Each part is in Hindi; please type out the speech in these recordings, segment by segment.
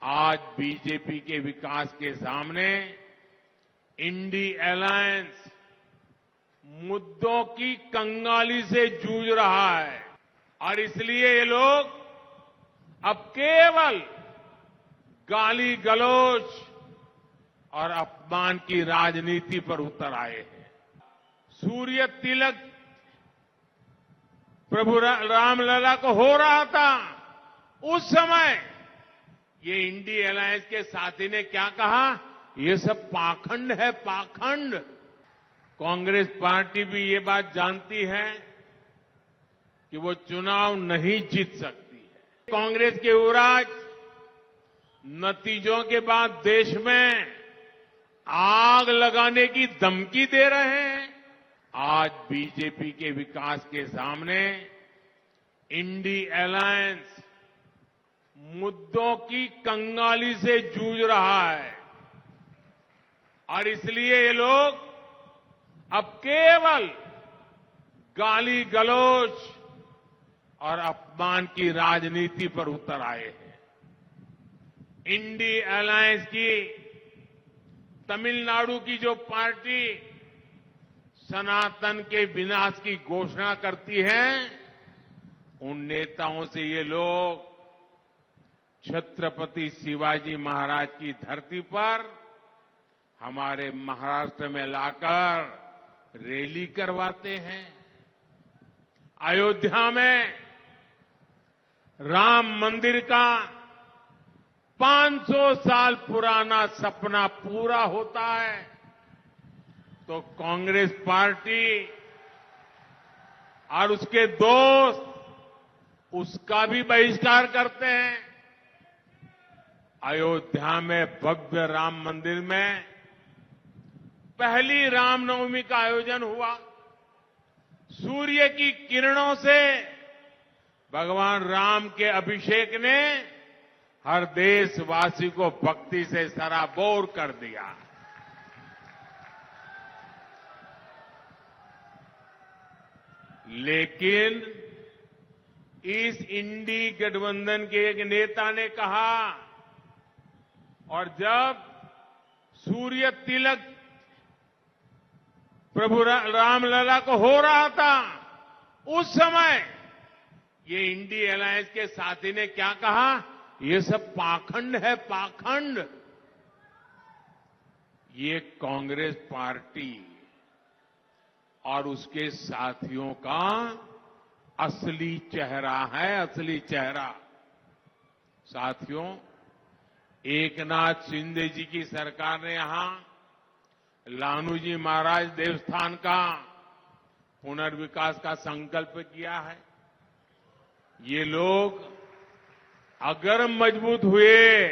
आज बीजेपी के विकास के सामने इंडी अलायंस मुद्दों की कंगाली से जूझ रहा है और इसलिए ये लोग अब केवल गाली गलौज और अपमान की राजनीति पर उतर आए हैं। सूर्य तिलक प्रभु रामलला को हो रहा था, उस समय ये इंडी अलायंस के साथी ने क्या कहा, ये सब पाखंड है, पाखंड। कांग्रेस पार्टी भी ये बात जानती है कि वो चुनाव नहीं जीत सकती है। कांग्रेस के युवराज नतीजों के बाद देश में आग लगाने की धमकी दे रहे हैं। आज बीजेपी के विकास के सामने इंडी अलायंस मुद्दों की कंगाली से जूझ रहा है और इसलिए ये लोग अब केवल गाली गलौज और अपमान की राजनीति पर उतर आए हैं। इंडी अलायंस की तमिलनाडु की जो पार्टी सनातन के विनाश की घोषणा करती है, उन नेताओं से ये लोग छत्रपति शिवाजी महाराज की धरती पर हमारे महाराष्ट्र में लाकर रैली करवाते हैं। अयोध्या में राम मंदिर का 500 साल पुराना सपना पूरा होता है तो कांग्रेस पार्टी और उसके दोस्त उसका भी बहिष्कार करते हैं। अयोध्या में भव्य राम मंदिर में पहली रामनवमी का आयोजन हुआ। सूर्य की किरणों से भगवान राम के अभिषेक ने हर देशवासी को भक्ति से सराबोर कर दिया। लेकिन इस इंडी गठबंधन के एक नेता ने कहा, और जब सूर्य तिलक प्रभु रामलला को हो रहा था, उस समय ये इंडी अलायंस के साथी ने क्या कहा, ये सब पाखंड है, पाखंड। ये कांग्रेस पार्टी और उसके साथियों का असली चेहरा है, असली चेहरा। साथियों, एकनाथ शिंदे जी की सरकार ने यहां लालूजी महाराज देवस्थान का पुनर्विकास का संकल्प किया है। ये लोग अगर मजबूत हुए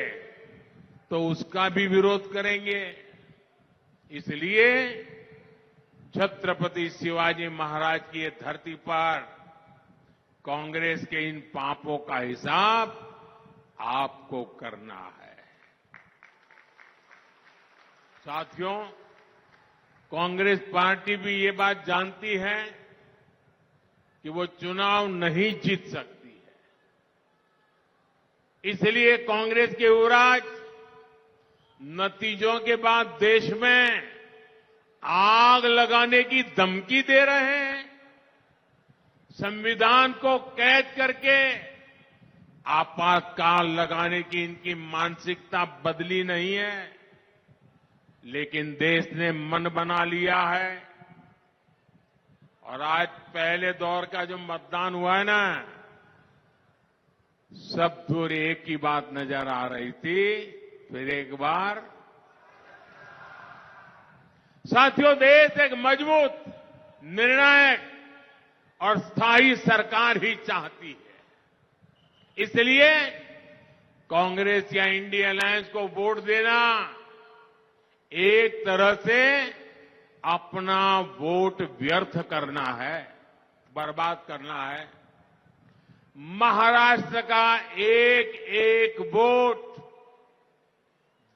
तो उसका भी विरोध करेंगे। इसलिए छत्रपति शिवाजी महाराज की ये धरती पर कांग्रेस के इन पापों का हिसाब आपको करना है। साथियों, कांग्रेस पार्टी भी ये बात जानती है कि वो चुनाव नहीं जीत सकती है। इसलिए कांग्रेस के युवराज नतीजों के बाद देश में आग लगाने की धमकी दे रहे हैं। संविधान को कैद करके आपातकाल लगाने की इनकी मानसिकता बदली नहीं है, लेकिन देश ने मन बना लिया है। और आज पहले दौर का जो मतदान हुआ है ना, सब दूर एक ही बात नजर आ रही थी, फिर एक बार। साथियों, देश एक मजबूत, निर्णायक और स्थायी सरकार ही चाहती है। इसलिए कांग्रेस या इंडी अलायंस को वोट देना एक तरह से अपना वोट व्यर्थ करना है, बर्बाद करना है। महाराष्ट्र का एक एक वोट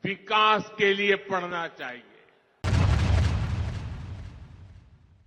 विकास के लिए पड़ना चाहिए।